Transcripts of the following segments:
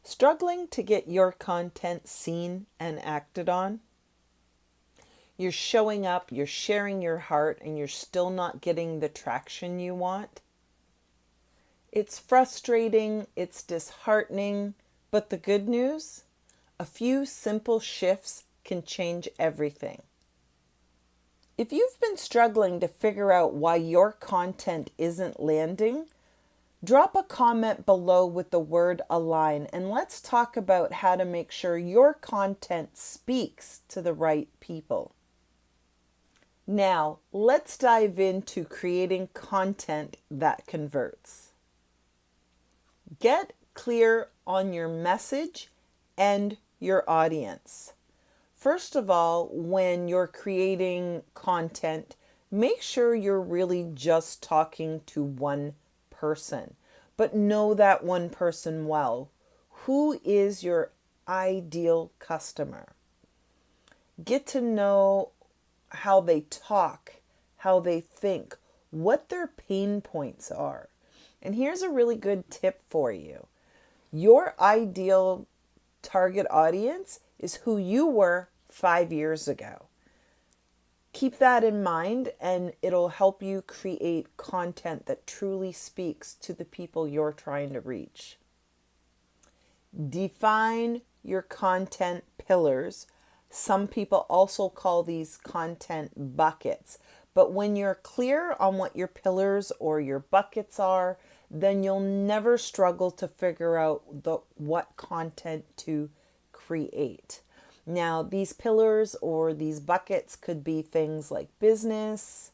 Struggling to get your content seen and acted on? You're showing up, you're sharing your heart, and you're still not getting the traction you want? It's frustrating, it's disheartening, but the good news? A few simple shifts can change everything. If you've been struggling to figure out why your content isn't landing, drop a comment below with the word align and let's talk about how to make sure your content speaks to the right people. Now, let's dive into creating content that converts. Get clear on your message and your audience. First of all, when you're creating content, make sure you're really just talking to one person, but know that one person well. Who is your ideal customer? Get to know how they talk, how they think, what their pain points are. And here's a really good tip for you. Your ideal target audience is who you were 5 years ago. Keep that in mind and it'll help you create content that truly speaks to the people you're trying to reach. Define your content pillars. Some people also call these content buckets. But when you're clear on what your pillars or your buckets are, then you'll never struggle to figure out what content to create. Now, these pillars or these buckets could be things like business,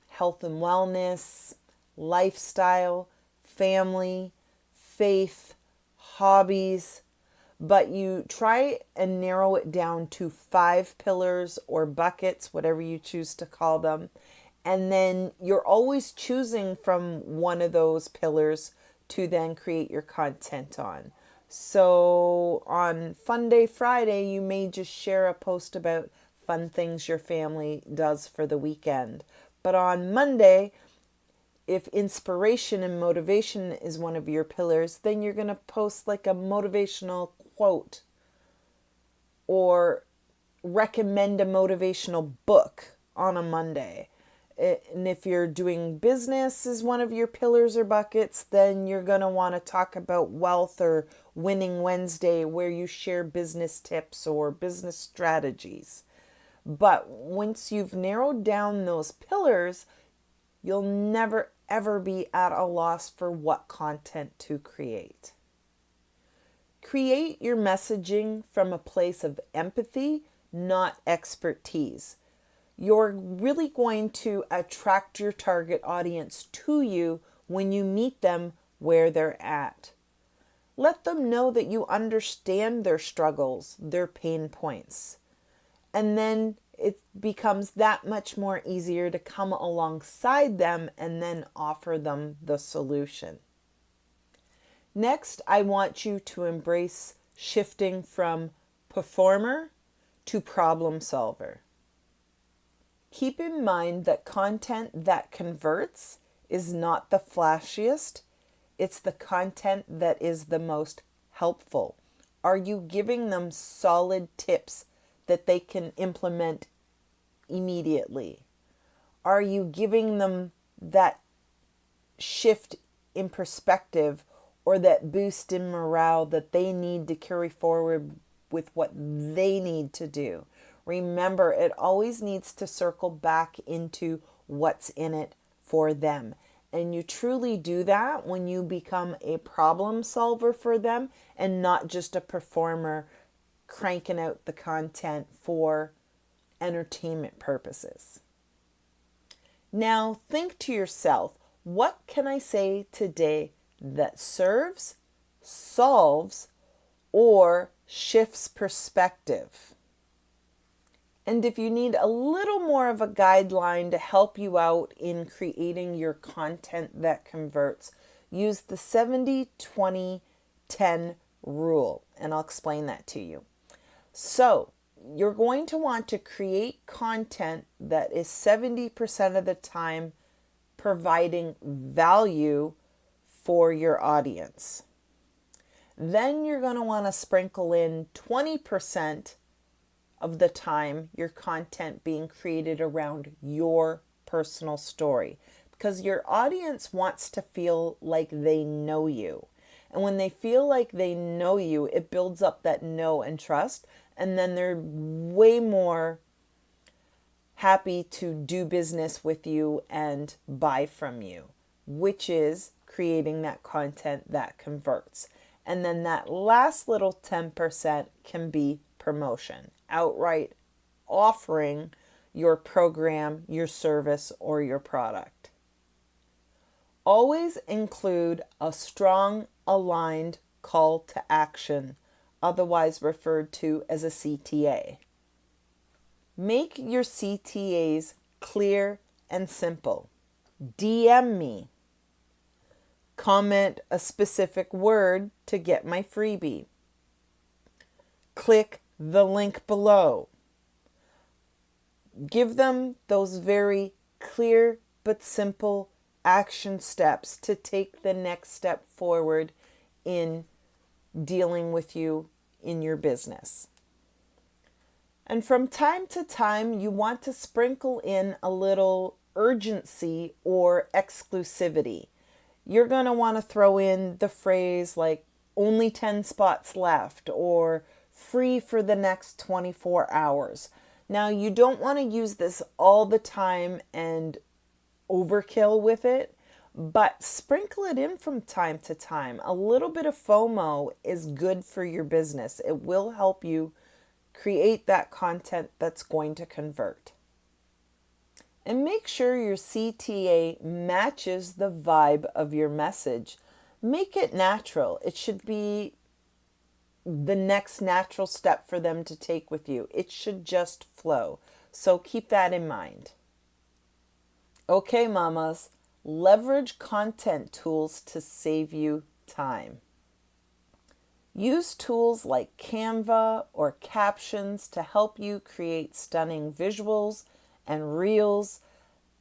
health and wellness, lifestyle, family, faith, hobbies, but you try and narrow it down to 5 pillars or buckets, whatever you choose to call them. And then you're always choosing from one of those pillars to then create your content on. So on Fun Day Friday, you may just share a post about fun things your family does for the weekend. But on Monday, if inspiration and motivation is one of your pillars, then you're going to post like a motivational quote or recommend a motivational book on a Monday. And if you're doing business as one of your pillars or buckets, then you're going to want to talk about wealth or Winning Wednesday, where you share business tips or business strategies. But once you've narrowed down those pillars, you'll never ever be at a loss for what content to create. Create your messaging from a place of empathy, not expertise. You're really going to attract your target audience to you when you meet them where they're at. Let them know that you understand their struggles, their pain points. And then it becomes that much more easier to come alongside them and then offer them the solution. Next, I want you to embrace shifting from performer to problem solver. Keep in mind that content that converts is not the flashiest. It's the content that is the most helpful. Are you giving them solid tips that they can implement immediately? Are you giving them that shift in perspective or that boost in morale that they need to carry forward with what they need to do? Remember, it always needs to circle back into what's in it for them. And you truly do that when you become a problem solver for them and not just a performer cranking out the content for entertainment purposes. Now think to yourself, what can I say today that serves, solves, or shifts perspective? And if you need a little more of a guideline to help you out in creating your content that converts, use the 70-20-10 rule, and I'll explain that to you. So you're going to want to create content that is 70% of the time providing value for your audience. Then you're going to want to sprinkle in 20% of the time your content being created around your personal story, because your audience wants to feel like they know you. And when they feel like they know you, it builds up that know and trust, and then they're way more happy to do business with you and buy from you, which is creating that content that converts. And then that last little 10% can be promotion, outright offering your program, your service, or your product. Always include a strong, aligned call to action, otherwise referred to as a CTA. Make your CTAs clear and simple. DM me. Comment a specific word to get my freebie. Click the link below. Give them those very clear but simple action steps to take the next step forward in dealing with you in your business. And from time to time, you want to sprinkle in a little urgency or exclusivity. You're going to want to throw in the phrase like only 10 spots left or free for the next 24 hours. Now, you don't want to use this all the time and overkill with it, but sprinkle it in from time to time. A little bit of FOMO is good for your business. It will help you create that content that's going to convert. And make sure your CTA matches the vibe of your message. Make it natural. It should be the next natural step for them to take with you. It should just flow. So keep that in mind. Okay, mamas, leverage content tools to save you time. Use tools like Canva or Captions to help you create stunning visuals and reels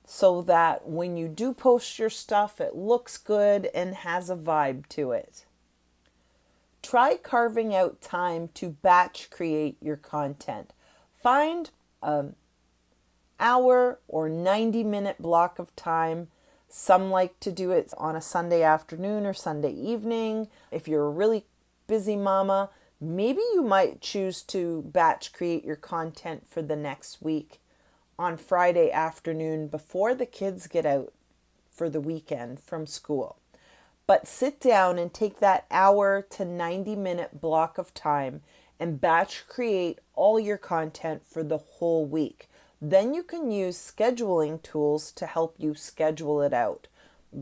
so that when you do post your stuff, it looks good and has a vibe to it. Try carving out time to batch create your content. Find an hour or 90-minute block of time. Some like to do it on a Sunday afternoon or Sunday evening. If you're a really busy mama, maybe you might choose to batch create your content for the next week on Friday afternoon before the kids get out for the weekend from school. But sit down and take that hour to 90-minute block of time and batch create all your content for the whole week. Then you can use scheduling tools to help you schedule it out.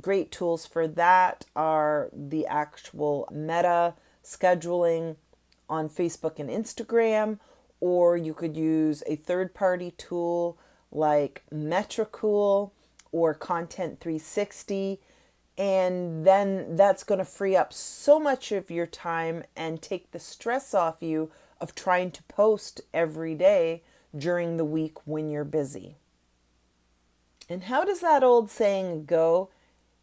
Great tools for that are the actual Meta scheduling on Facebook and Instagram, or you could use a third-party tool like Metricool or Content 360, and then that's going to free up so much of your time and take the stress off you of trying to post every day during the week when you're busy. And how does that old saying go?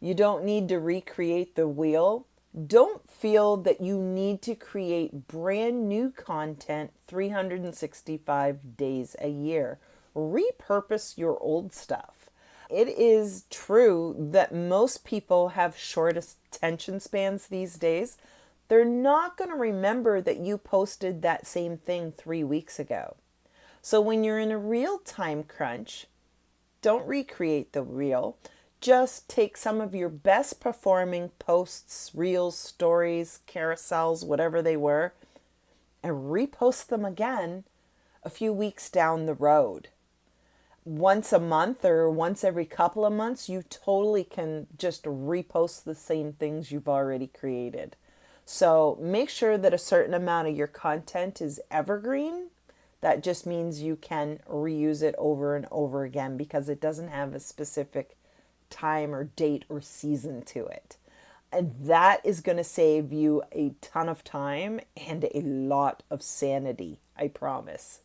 You don't need to recreate the wheel. Don't feel that you need to create brand new content 365 days a year. Repurpose your old stuff. It is true that most people have short attention spans these days. They're not going to remember that you posted that same thing 3 weeks ago. So when you're in a real time crunch, don't recreate the reel. Just take some of your best performing posts, reels, stories, carousels, whatever they were, and repost them again a few weeks down the road. Once a month or once every couple of months, you totally can just repost the same things you've already created. So make sure that a certain amount of your content is evergreen. That just means you can reuse it over and over again because it doesn't have a specific time or date or season to it. And that is going to save you a ton of time and a lot of sanity, I promise.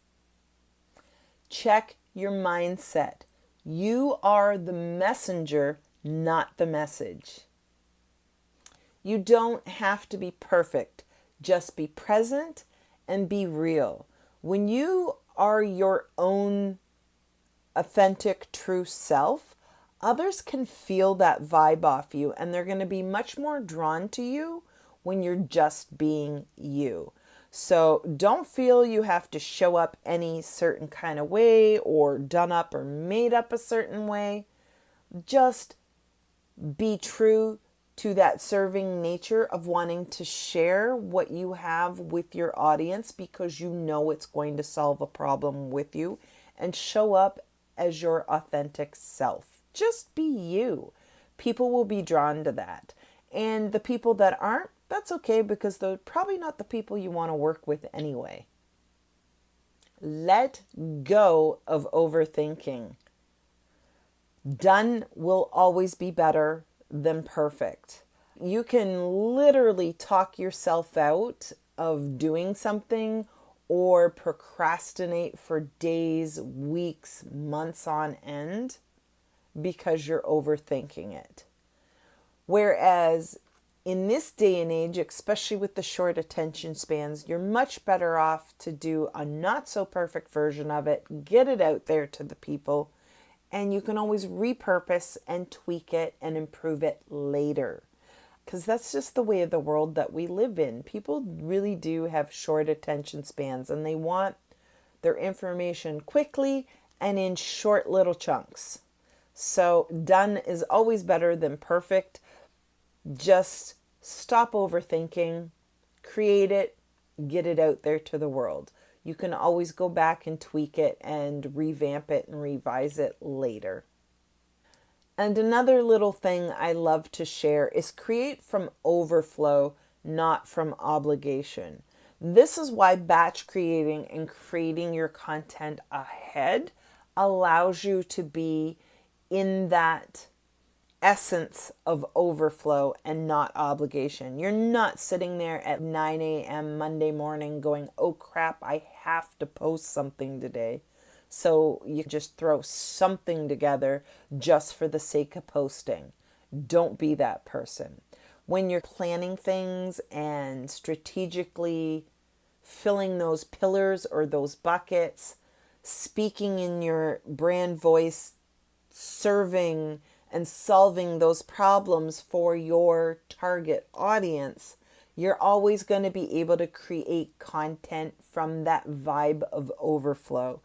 Check your mindset. You are the messenger, not the message. You don't have to be perfect. Just be present and be real. When you are your own authentic, true self, others can feel that vibe off you, and they're going to be much more drawn to you when you're just being you. So don't feel you have to show up any certain kind of way or done up or made up a certain way. Just be true to that serving nature of wanting to share what you have with your audience because you know it's going to solve a problem with you, and show up as your authentic self. Just be you. People will be drawn to that. And the people that aren't, that's okay, because they're probably not the people you want to work with anyway. Let go of overthinking. Done will always be better than perfect. You can literally talk yourself out of doing something or procrastinate for days, weeks, months on end because you're overthinking it. Whereas in this day and age, especially with the short attention spans, you're much better off to do a not so perfect version of it, get it out there to the people, and you can always repurpose and tweak it and improve it later. Because that's just the way of the world that we live in. People really do have short attention spans, and they want their information quickly and in short little chunks. So done is always better than perfect. Just stop overthinking, create it, get it out there to the world. You can always go back and tweak it and revamp it and revise it later. And another little thing I love to share is create from overflow, not from obligation. This is why batch creating and creating your content ahead allows you to be in that essence of overflow and not obligation. You're not sitting there at 9 a.m. Monday morning going, oh crap, I have to post something today. So you just throw something together just for the sake of posting. Don't be that person. When you're planning things and strategically filling those pillars or those buckets, speaking in your brand voice, serving and solving those problems for your target audience, you're always going to be able to create content from that vibe of overflow.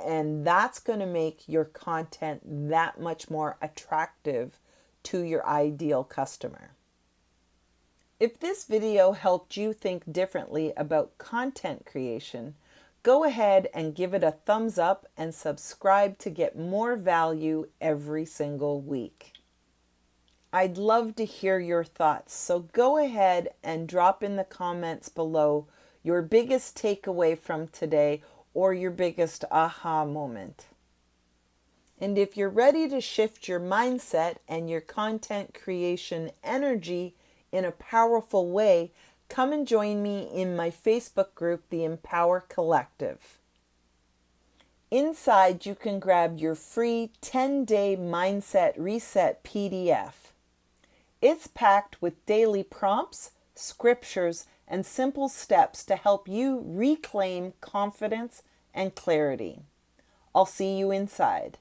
And that's going to make your content that much more attractive to your ideal customer. If this video helped you think differently about content creation, go ahead and give it a thumbs up and subscribe to get more value every single week. I'd love to hear your thoughts, so go ahead and drop in the comments below your biggest takeaway from today or your biggest aha moment. And if you're ready to shift your mindset and your content creation energy in a powerful way, come and join me in my Facebook group, The Empower Collective. Inside, you can grab your free 10-day Mindset Reset PDF. It's packed with daily prompts, scriptures, and simple steps to help you reclaim confidence and clarity. I'll see you inside.